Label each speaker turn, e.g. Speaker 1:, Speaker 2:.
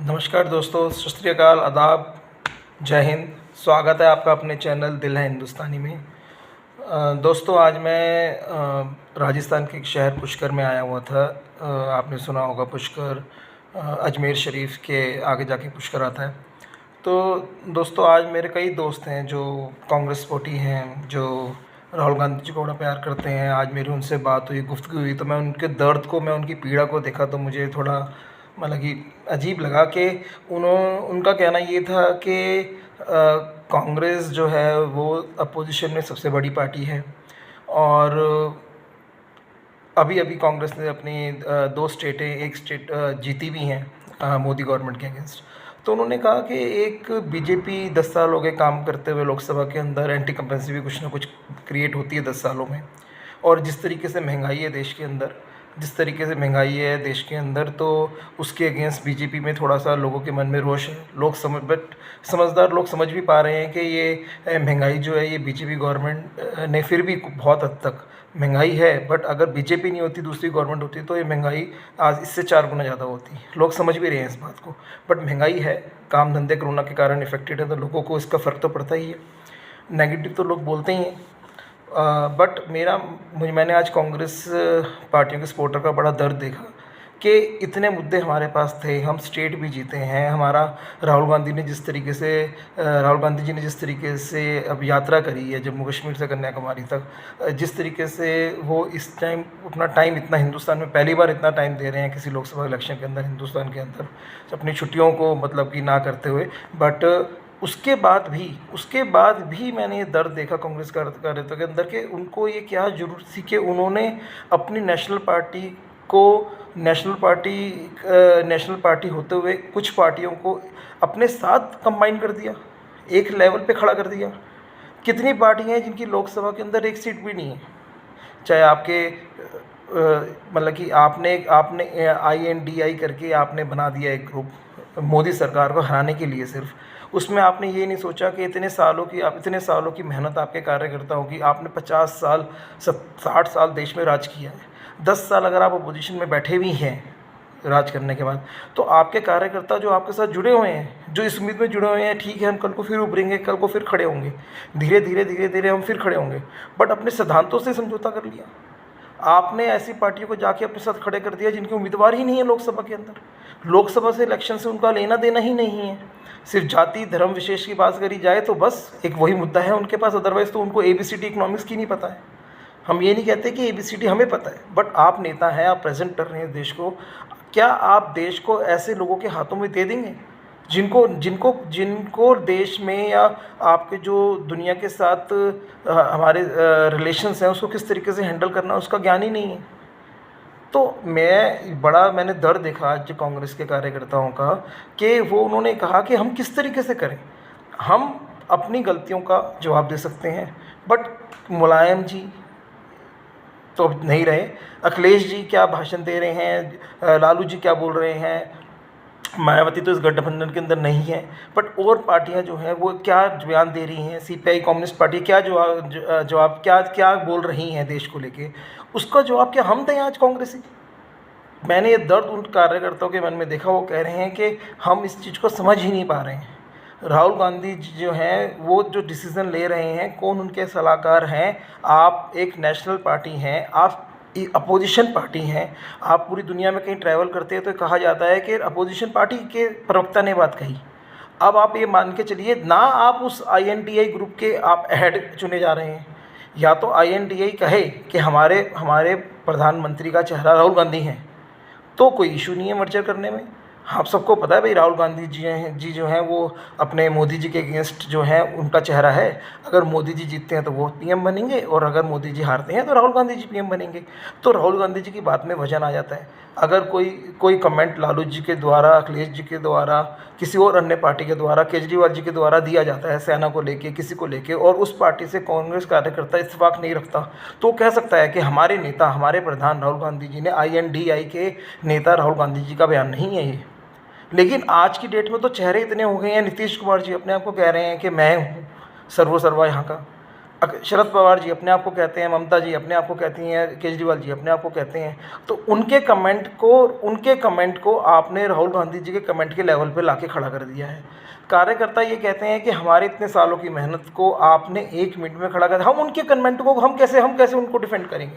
Speaker 1: नमस्कार दोस्तों, सत श्री अकाल, आदाब, जय हिंद। स्वागत है आपका अपने चैनल दिल है हिंदुस्तानी में। दोस्तों, आज मैं राजस्थान के एक शहर पुष्कर में आया हुआ था। आपने सुना होगा पुष्कर अजमेर शरीफ के आगे जाके पुष्कर आता है। तो दोस्तों, आज मेरे कई दोस्त हैं जो कांग्रेस सपोर्टी हैं, जो राहुल गांधी जी को बड़ा प्यार करते हैं। आज मेरी उनसे बात हुई, गुफ्तगू हुई, तो मैं उनके दर्द को, मैं उनकी पीड़ा को देखा तो मुझे थोड़ा मतलब कि अजीब लगा कि उनका कहना ये था कि कांग्रेस जो है वो अपोजिशन में सबसे बड़ी पार्टी है। और अभी अभी कांग्रेस ने अपनी दो स्टेटें, एक स्टेट जीती भी हैं मोदी गवर्नमेंट के अगेंस्ट। तो उन्होंने कहा कि एक बीजेपी 10 साल हो गए काम करते हुए लोकसभा के अंदर, एंटी कंपल्सिव भी कुछ ना कुछ क्रिएट होती है 10 सालों में। और जिस तरीके से महंगाई है देश के अंदर, जिस तरीके से महंगाई है देश के अंदर, तो उसके अगेंस्ट बीजेपी में थोड़ा सा लोगों के मन में रोष है। लोग समझदार लोग समझ भी पा रहे हैं कि ये महंगाई जो है ये बीजेपी गवर्नमेंट ने फिर भी बहुत हद तक महंगाई है, बट अगर बीजेपी नहीं होती, दूसरी गवर्नमेंट होती, तो ये महंगाई आज इससे 4 गुना ज़्यादा होती। लोग समझ भी रहे हैं इस बात को। बट महंगाई है, काम धंधे कोरोना के कारण इफेक्टेड है, तो लोगों को इसका फ़र्क तो पड़ता ही है। नेगेटिव तो लोग बोलते ही हैं। बट मैंने आज कांग्रेस पार्टियों के सपोर्टर का बड़ा दर्द देखा कि इतने मुद्दे हमारे पास थे, हम स्टेट भी जीते हैं। हमारा राहुल गांधी जी ने जिस तरीके से अब यात्रा करी है जम्मू कश्मीर से कन्याकुमारी तक, जिस तरीके से वो इस टाइम अपना टाइम इतना, हिंदुस्तान में पहली बार इतना टाइम दे रहे हैं किसी लोकसभा इलेक्शन के अंदर, हिंदुस्तान के अंदर, अपनी छुट्टियों को मतलब कि ना करते हुए। बट उसके बाद भी मैंने ये दर्द देखा कांग्रेस कार्यकर्ताओं के अंदर कि उनको ये क्या ज़रूरत थी कि उन्होंने अपनी नेशनल पार्टी होते हुए कुछ पार्टियों को अपने साथ कंबाइन कर दिया, एक लेवल पे खड़ा कर दिया। कितनी पार्टियां हैं जिनकी लोकसभा के अंदर एक सीट भी नहीं है। चाहे आपके मतलब कि आपने INDI करके आपने बना दिया एक ग्रुप मोदी सरकार को हराने के लिए। सिर्फ उसमें आपने ये नहीं सोचा कि इतने सालों की मेहनत आपके कार्यकर्ताओं की, आपने 50 साल 60 साल देश में राज किया है। 10 साल अगर आप अपोजिशन में बैठे भी हैं राज करने के बाद, तो आपके कार्यकर्ता जो आपके साथ जुड़े हुए हैं, जो इस उम्मीद में जुड़े हुए हैं, ठीक है हम कल को फिर उभरेंगे, कल को फिर खड़े होंगे, धीरे धीरे हम फिर खड़े होंगे। बट अपने सिद्धांतों से समझौता कर लिया। आपने ऐसी पार्टियों को जाके अपने साथ खड़े कर दिया जिनके उम्मीदवार ही नहीं है लोकसभा के अंदर। लोकसभा से इलेक्शन से उनका लेना देना ही नहीं है। सिर्फ जाति धर्म विशेष की बात करी जाए तो बस एक वही मुद्दा है उनके पास, अदरवाइज़ तो उनको ABCD इकोनॉमिक्स की नहीं पता है। हम ये नहीं कहते कि ABCD हमें पता है, बट आप नेता हैं, आप प्रेजेंट कर रहे हैं देश को। क्या आप देश को ऐसे लोगों के हाथों में दे देंगे जिनको जिनको जिनको देश में या आपके जो दुनिया के साथ हमारे रिलेशंस हैं उसको किस तरीके से हैंडल करना उसका ज्ञान ही नहीं है। तो मैंने दर्द देखा आज कांग्रेस के कार्यकर्ताओं का कि उन्होंने कहा कि हम किस तरीके से करें। हम अपनी गलतियों का जवाब दे सकते हैं, बट मुलायम जी तो अब नहीं रहे, अखिलेश जी क्या भाषण दे रहे हैं, लालू जी क्या बोल रहे हैं, मायावती तो इस गठबंधन के अंदर नहीं है, बट और पार्टियां जो हैं वो क्या बयान दे रही हैं, CPI कम्युनिस्ट पार्टी क्या जवाब क्या बोल रही हैं देश को लेके, उसका जवाब क्या हम दें आज कांग्रेसी। मैंने ये दर्द उन कार्यकर्ताओं के मन में देखा। वो कह रहे हैं कि हम इस चीज़ को समझ ही नहीं पा रहे हैं। राहुल गांधी जी जो हैं वो जो डिसीज़न ले रहे हैं, कौन उनके सलाहकार हैं। आप एक नेशनल पार्टी हैं, आप अपोजिशन पार्टी हैं। आप पूरी दुनिया में कहीं ट्रैवल करते हैं तो कहा जाता है कि अपोजिशन पार्टी के प्रवक्ता ने बात कही। अब आप ये मान के चलिए ना, आप उस INDI ग्रुप के आप हेड चुने जा रहे हैं, या तो INDI कहे कि हमारे प्रधानमंत्री का चेहरा राहुल गांधी हैं, तो कोई इशू नहीं है मर्जर करने में। आप सबको पता है भाई राहुल गांधी जी जो हैं वो अपने मोदी जी के अगेंस्ट जो हैं उनका चेहरा है। अगर मोदी जी जीतते हैं तो वो PM बनेंगे, और अगर मोदी जी हारते हैं तो राहुल गांधी जी PM बनेंगे। तो राहुल गांधी जी की बात में वजन आ जाता है। अगर कोई कमेंट लालू जी के द्वारा, अखिलेश जी के द्वारा, किसी और अन्य पार्टी के द्वारा, केजरीवाल जी के द्वारा दिया जाता है सेना को लेके, किसी को लेके, और उस पार्टी से कांग्रेस कार्यकर्ता इत्तेफाक नहीं रखता, तो कह सकता है कि हमारे नेता, हमारे प्रधान राहुल गांधी जी ने, INDI के नेता राहुल गांधी जी का बयान नहीं है ये। लेकिन आज की डेट में तो चेहरे इतने हो गए हैं। नीतीश कुमार जी अपने आप को कह रहे हैं कि मैं हूँ सर्वो सर्वा यहाँ का। शरद पवार जी अपने आप को कहते हैं, ममता जी अपने आप को कहती हैं, केजरीवाल जी अपने आप को कहते हैं, तो उनके कमेंट को आपने राहुल गांधी जी के कमेंट के लेवल पे लाके खड़ा कर दिया है। कार्यकर्ता ये कहते हैं कि हमारे इतने सालों की मेहनत को आपने 1 मिनट में खड़ा कर दिया। हम उनके कमेंट को हम कैसे उनको डिफेंड करेंगे?